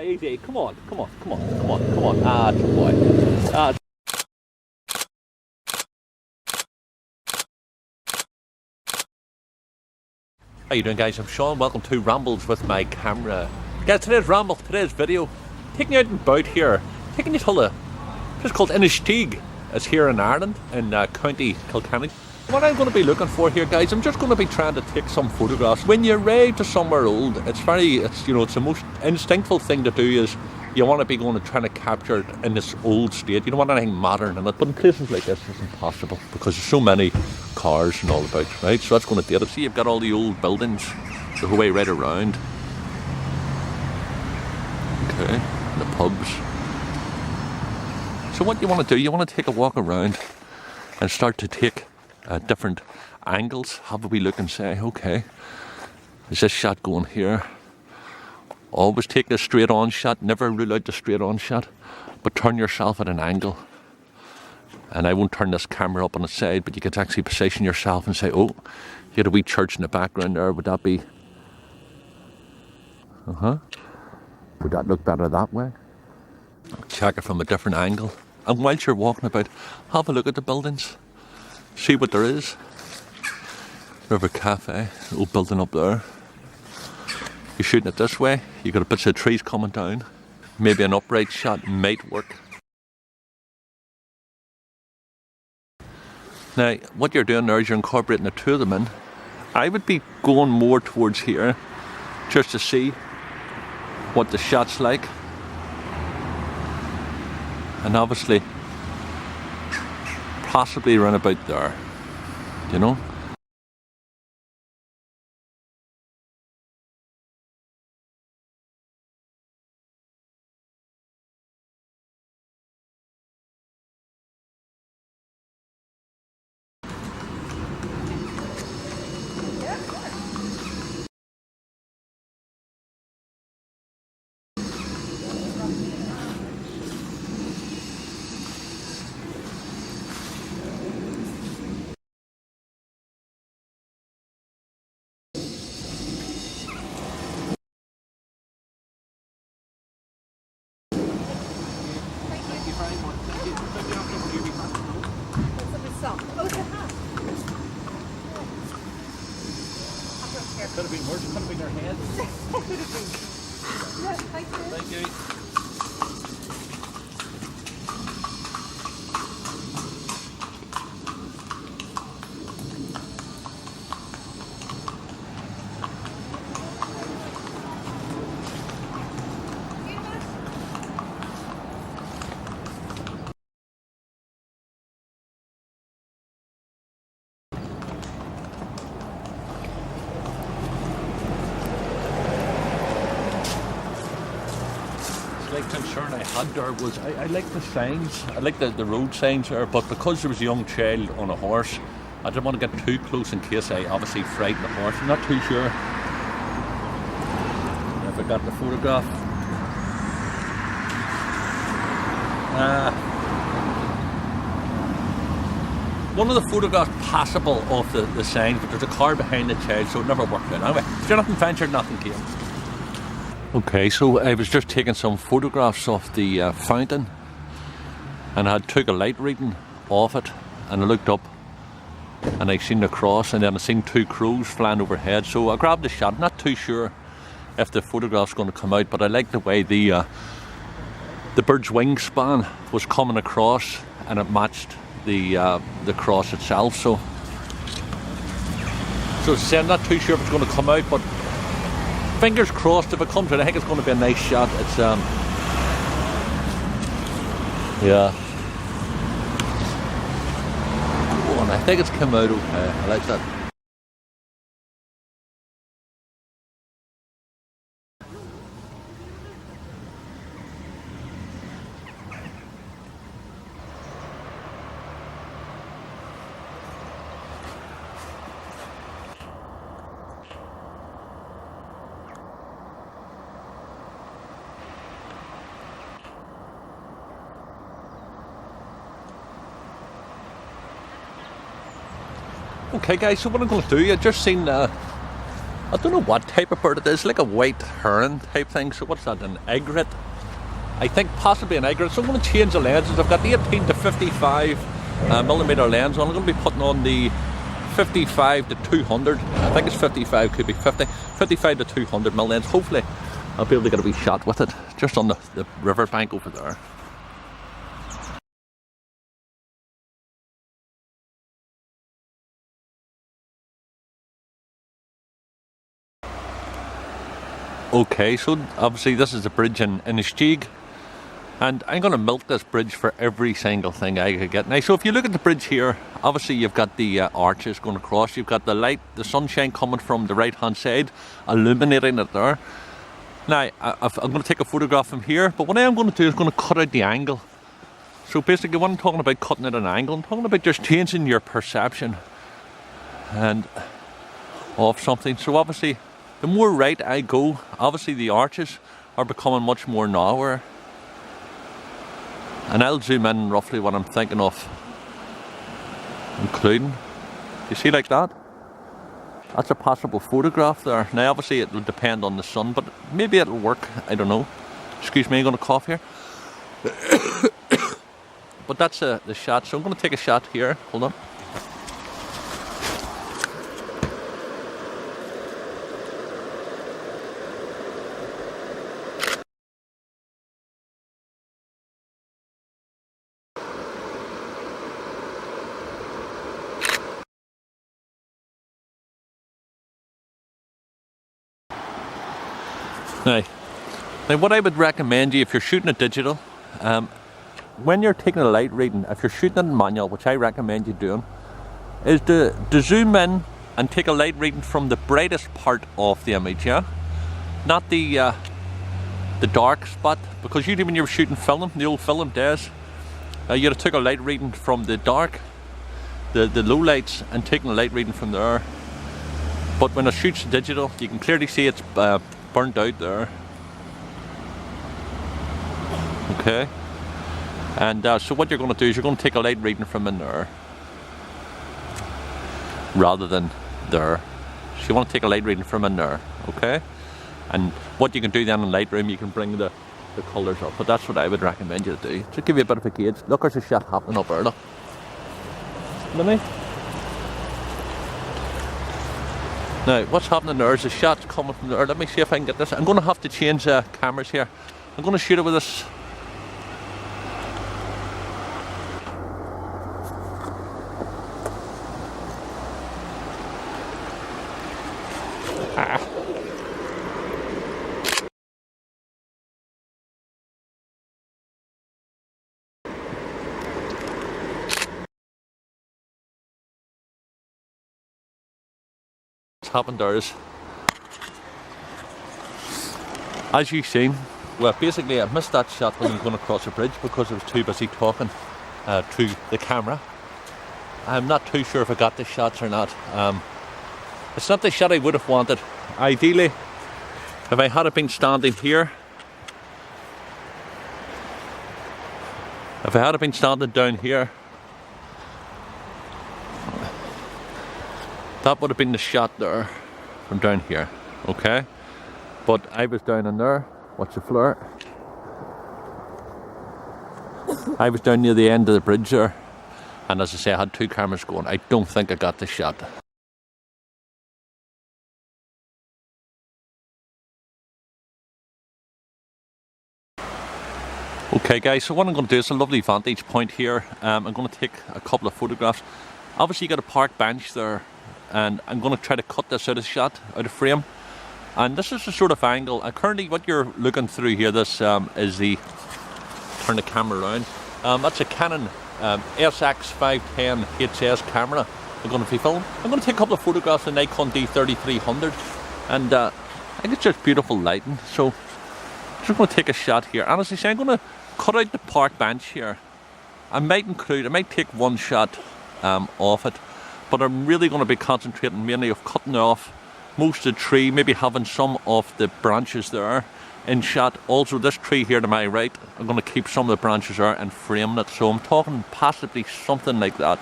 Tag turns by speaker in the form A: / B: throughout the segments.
A: easy. Come on. Ah, good boy. Ah. How you doing, guys? I'm Sean. Welcome to Rambles with my camera. Guys, today's ramble, today's video, taking you out and about here, taking you to a place called Inistioge. It's here in Ireland, in County Kilkenny. What I'm going to be looking for here, guys, I'm just going to be trying to take some photographs. When you arrive to somewhere old, it's the most instinctful thing to do is you want to be going and trying to capture it in this old state. You don't want anything modern in it, but in places like this it's impossible because there's so many cars and all about, right? So that's going to date it. See, you've got all the old buildings the whole way right around. Okay, and the pubs. So what you want to do, you want to take a walk around and start to take different angles, have a wee look and say, okay, is this shot going here? Always take the straight on shot, never rule out the straight on shot, but turn yourself at an angle. And I won't turn this camera up on the side, but you can actually position yourself and say, oh, you had a wee church in the background there, would that be? Would that look better that way? Check it from a different angle. And whilst you're walking about, have a look at the buildings. See what there is. River Cafe, old building up there. You're shooting it this way, you've got a bit of trees coming down. Maybe an upright shot might work. Now, what you're doing there is you're incorporating the two of them in. I would be going more towards here, just to see what the shot's like. And obviously, possibly around about there, you know? Could have been worse, could have been your hand.
B: Yeah, thank you.
A: Thank you. Concern I had there was I like the signs, I like the road signs there, but because there was a young child on a horse, I didn't want to get too close in case I obviously frightened the horse. I'm not too sure if I got the photograph. One of the photographs passable off the signs, but there's a car behind the child, so it never worked out. Anyway, if you're nothing ventured, nothing came. Okay, so I was just taking some photographs of the fountain, and I took a light reading off it, and I looked up and I seen the cross, and then I seen two crows flying overhead, so I grabbed the shot. Not too sure if the photograph's going to come out, but I like the way the bird's wingspan was coming across and it matched the cross itself, so I'm not too sure if it's going to come out, but fingers crossed if it comes out. I think it's going to be a nice shot. It's yeah. Oh, and I think it's come out okay. I like that. Okay guys, so what I'm going to do, I just seen I don't know what type of bird it is, like a white heron type thing. So what's that, an egret? I think possibly an egret. So I'm going to change the lenses. I've got the 18 to 55 millimeter lens on. I'm going to be putting on the 55 to 200. I think it's 55, could be 50. 55 to 200 mm lens. Hopefully I'll be able to get a wee shot with it, just on the river bank over there. Okay, so obviously this is the bridge in Inistioge, and I'm going to milk this bridge for every single thing I could get. Now, so if you look at the bridge here, obviously you've got the arches going across, you've got the light, the sunshine coming from the right hand side, illuminating it there. Now, I'm going to take a photograph from here, but what I am going to do is going to cut out the angle. So basically when I'm talking about cutting out an angle, I'm talking about just changing your perception and of something. So obviously, the more right I go, obviously the arches are becoming much more narrower. And I'll zoom in roughly what I'm thinking of including. You see like that? That's a possible photograph there. Now obviously it will depend on the sun, but maybe it'll work, I don't know. Excuse me, I'm going to cough here. But that's the shot, so I'm going to take a shot here. Hold on. Now what I would recommend you if you're shooting a digital, when you're taking a light reading, if you're shooting it in manual, which I recommend you doing, is to zoom in and take a light reading from the brightest part of the image, yeah? Not the dark spot, because usually when you were shooting film, the old film days, you'd have took a light reading from the dark, the low lights, and taking a light reading from there. But when it shoots digital, you can clearly see it's burnt out there. Okay, and so what you're going to do is you're going to take a light reading from in there rather than there. So you want to take a light reading from in there, okay? And what you can do then in Lightroom, you can bring the colours up, but that's what I would recommend you to do, to give you a bit of a gauge. Look, there's a shot happening up there, look. Minnie? Now, what's happening there is a shot coming from there. Let me see if I can get this. I'm going to have to change cameras here. I'm going to shoot it with this. What's happened there is, as you've seen, well, basically I missed that shot when I was going across the bridge because I was too busy talking to the camera. I'm not too sure if I got the shots or not. It's not the shot I would have wanted. Ideally, if I had been standing here, if I had been standing down here, that would have been the shot there from down here, okay? But I was down in there, watch the flare. I was down near the end of the bridge there, and as I say, I had two cameras going. I don't think I got the shot. Okay guys, so what I'm going to do is a lovely vantage point here. I'm going to take a couple of photographs. Obviously you got a park bench there, and I'm going to try to cut this out of shot, out of frame. And this is the sort of angle, currently what you're looking through here, this is the, turn the camera around, that's a Canon SX510 HS camera I'm going to be filming. I'm going to take a couple of photographs of the Nikon D3300, and I think it's just beautiful lighting, so I'm just going to take a shot here. And as I say, I'm going to cut out the park bench here. I might take one shot off it, but I'm really going to be concentrating mainly of cutting off most of the tree, maybe having some of the branches there in shot. Also this tree here to my right, I'm going to keep some of the branches there and framing it, so I'm talking possibly something like that.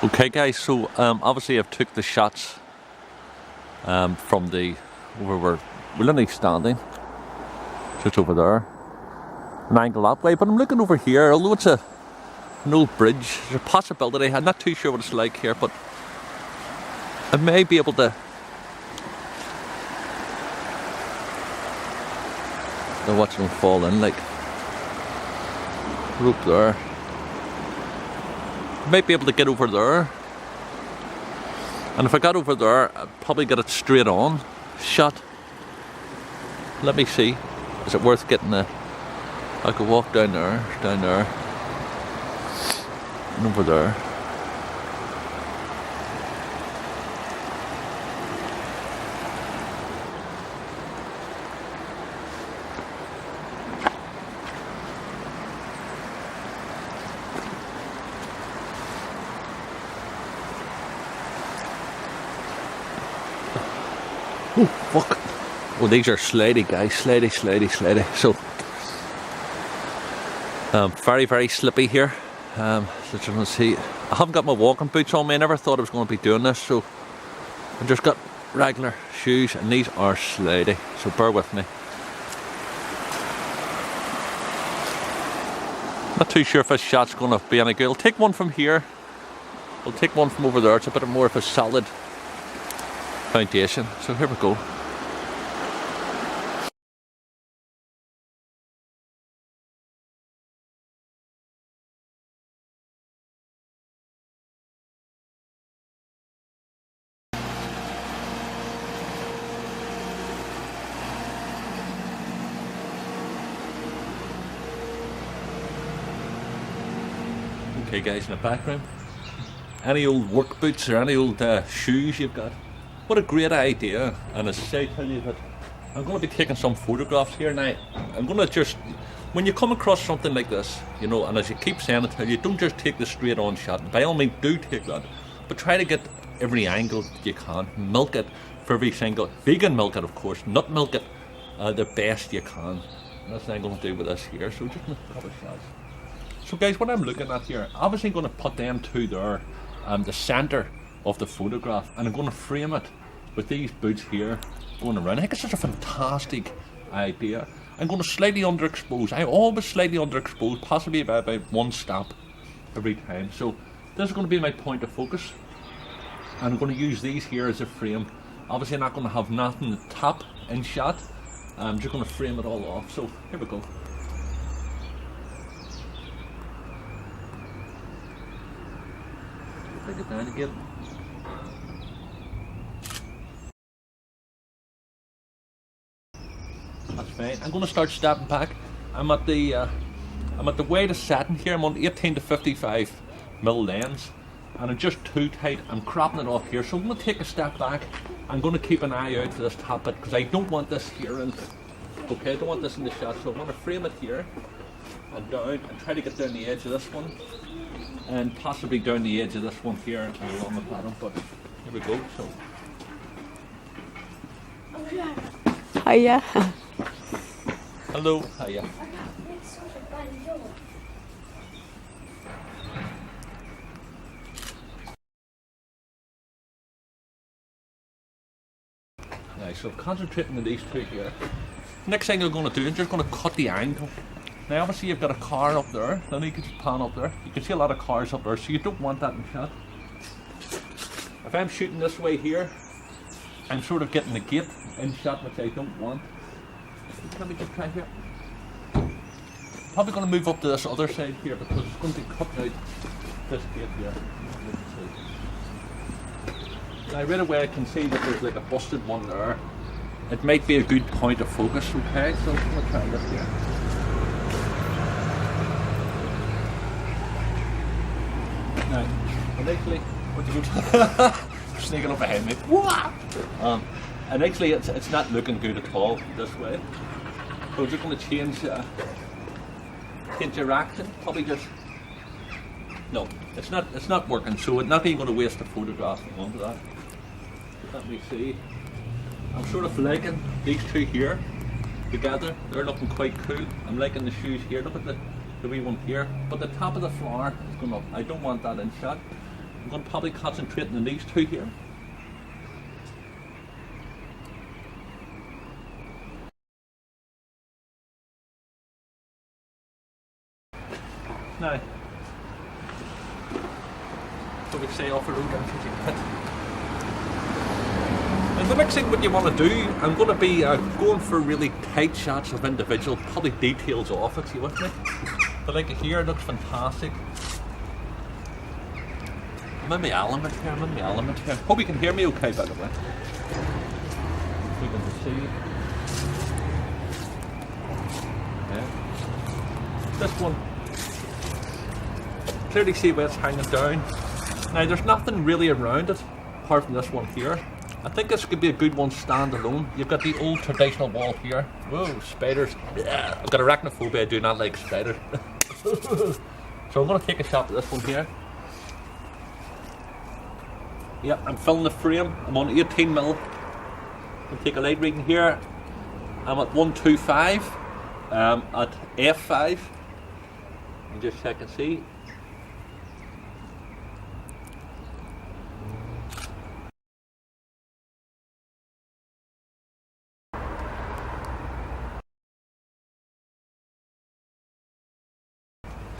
A: Okay guys, so obviously I've took the shots from the where we're literally standing just over there, an angle that way, but I'm looking over here, although it's an old bridge, there's a possibility, I'm not too sure what it's like here, but I may be able to watch them fall in, like rope there. Might be able to get over there, and if I got over there I'd probably get it straight on shot. Let me see, is it worth getting a, I could walk down there, and over there. Oh, fuck. Oh, these are slidey, guys. Slidey. So, very, very slippy here. As you can see, I haven't got my walking boots on me. I never thought I was going to be doing this, so I've just got regular shoes, and these are slidey. So bear with me. Not too sure if this shot's going to be any good. I'll take one from here. I'll take one from over there. It's a bit more of a solid foundation. So here we go. Okay guys, in the background, any old work boots or any old shoes you've got, what a great idea. And as I say, tell you that I'm going to be taking some photographs here now. I'm going to just, when you come across something like this, you know, and as you keep saying, I tell you, don't just take the straight on shot. By all means do take that, but try to get every angle you can. Milk it for every single, vegan milk it of course, nut milk it the best you can. And that's what I'm going to do with this here, so just a couple of shots. So guys, what I'm looking at here, obviously I'm going to put them two there, the centre of the photograph, and I'm going to frame it with these boots here going around. I think it's such a fantastic idea. I'm going to slightly underexpose. I always slightly underexpose, possibly by about one step every time. So this is going to be my point of focus. And I'm going to use these here as a frame. Obviously I'm not going to have nothing to top in shot. I'm just going to frame it all off. So here we go. Take it down again. That's fine. I'm going to start stepping back. I'm at the widest setting here. I'm on 18 to 55 mil lens, and I'm just too tight. I'm cropping it off here, so I'm going to take a step back. I'm going to keep an eye out for this top bit because I don't want this here in. Okay, I don't want this in the shot, so I'm going to frame it here and down and try to get down the edge of this one, and possibly down the edge of this one here and along the bottom. But here we go. So.
B: Hiya.
A: Hello. Hiya. Right, so concentrating on these two here. Next thing I'm going to do is just going to cut the angle. Now obviously you've got a car up there, then you can just pan up there. You can see a lot of cars up there, so you don't want that in shot. If I'm shooting this way here, I'm sort of getting the gate in shot, which I don't want. Let me just try here. Probably going to move up to this other side here because it's going to be cutting out this gate here. Now right away I can see that there's like a busted one there. It might be a good point of focus, okay? So I'm going to try this here. Now, initially, what do you sneaking up behind me? And actually it's not looking good at all this way. So we're just going to change direction. Probably just no. It's not working. So I'm not even going to waste the photograph onto that. Let me see. I'm sort of liking these two here together. They're looking quite cool. I'm liking the shoes here. Look at the wee one here. But the top of the flower is going up. I don't want that in shot. I'm going to probably concentrate on these two here. Now, what we say off the road and pit. And the next thing what you want to do, I'm going to be going for really tight shots of individual, probably details off it, you with me? But like here, it looks fantastic. I'm in my element here, Hope you can hear me okay, by the way. We can see. Yeah. This one, clearly see where it's hanging down. Now there's nothing really around it, apart from this one here. I think this could be a good one stand alone. You've got the old traditional wall here. Whoa, spiders. Yeah, I've got arachnophobia, I do not like spiders. So I'm going to take a shot at this one here. Yep, I'm filling the frame. I'm on 18mm. I'll take a light reading here. I'm at 125. At f5. You just check and see.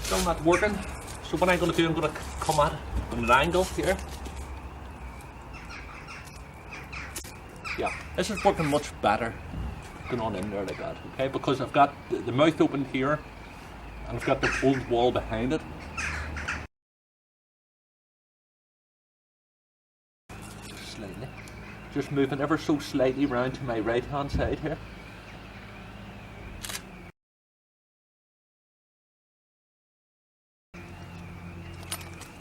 A: Still not working. So what I'm going to do, I'm going to come at it from an angle here. Yeah, this is working much better going on in there like that, okay? Because I've got the mouth open here and I've got the old wall behind it. Slightly. Just moving ever so slightly round to my right hand side here.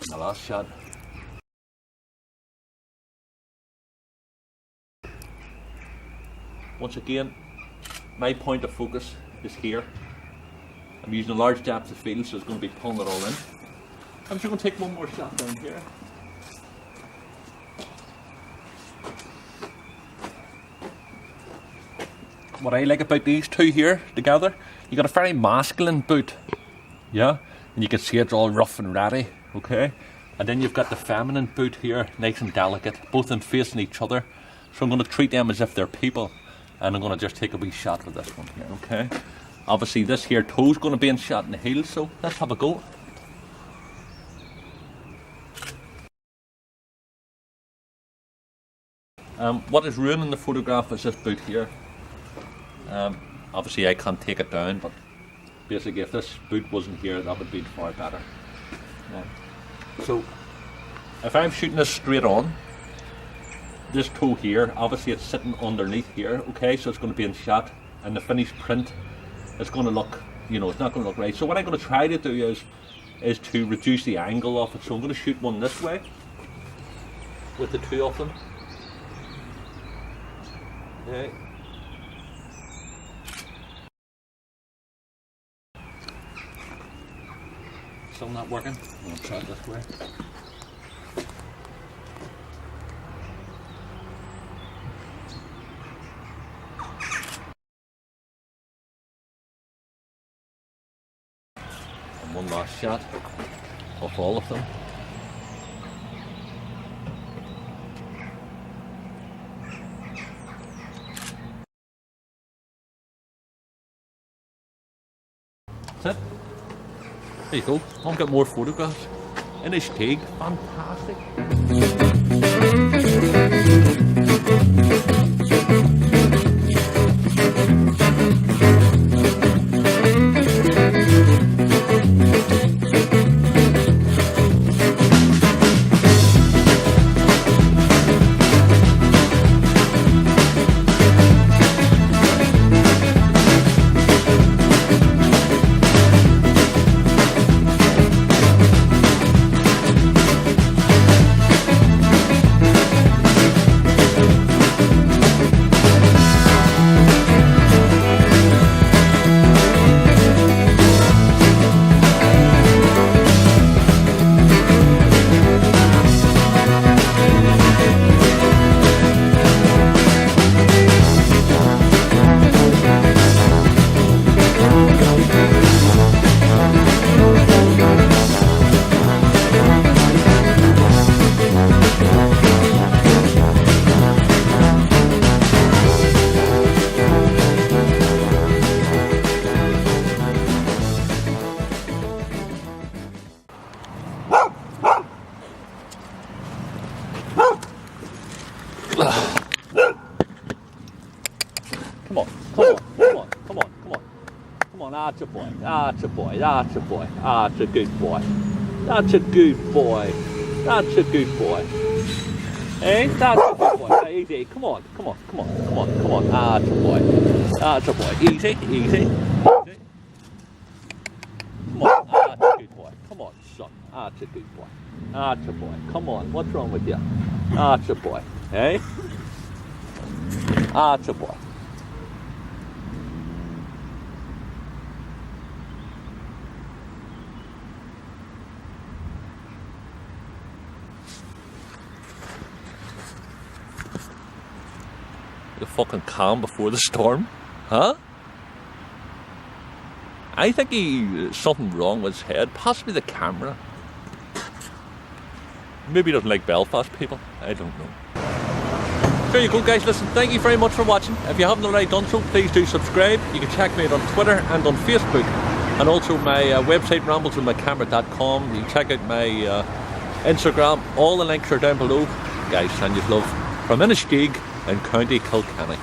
A: My last shot. Once again, my point of focus is here. I'm using a large depth of field, so it's going to be pulling it all in. I'm just going to take one more shot down here. What I like about these two here together, you got a very masculine boot, yeah, and you can see it's all rough and ratty, okay. And then you've got the feminine boot here, nice and delicate, both of them facing each other. So I'm going to treat them as if they're people. And I'm going to just take a wee shot with this one here, okay? Obviously this here toe's going to be in shot in the heel, so let's have a go. What is ruining the photograph is this boot here. Obviously I can't take it down, but basically if this boot wasn't here, that would be far better. Yeah. So if I'm shooting this straight on, this toe here, obviously it's sitting underneath here, okay, so it's going to be in shot, and the finished print is going to look, you know, it's not going to look right. So what I'm going to try to do is to reduce the angle of it. So I'm going to shoot one this way with the two of them. Okay. Still not working. I'm going to try it this way. One last shot of all of them. That's it. There you go. I'll get more photographs. Inistioge, fantastic. Come on, come on, come on, come on, come on. Come on, that's a boy, that's a boy, that's a boy, that's a good boy. That's a good boy. That's a good boy. Eh? That's a good boy. Easy. Come on, come on, come on, come on, come on. That's a boy. That's a boy. Easy, easy, easy. Come on, that's a good boy. Come on, son. That's a good boy. That's a boy. Come on, what's wrong with you? That's a boy. Eh? That's a boy. The fucking calm before the storm, huh? I think something wrong with his head, possibly the camera. Maybe he doesn't like Belfast people, I don't know. There you go guys, listen, thank you very much for watching. If you haven't already done so, please do subscribe. You can check me out on Twitter and on Facebook, and also my website rambleswithmycamera.com. You can check out my Instagram, all the links are down below. Guys, send you love from Inistioge in County Kilkenny.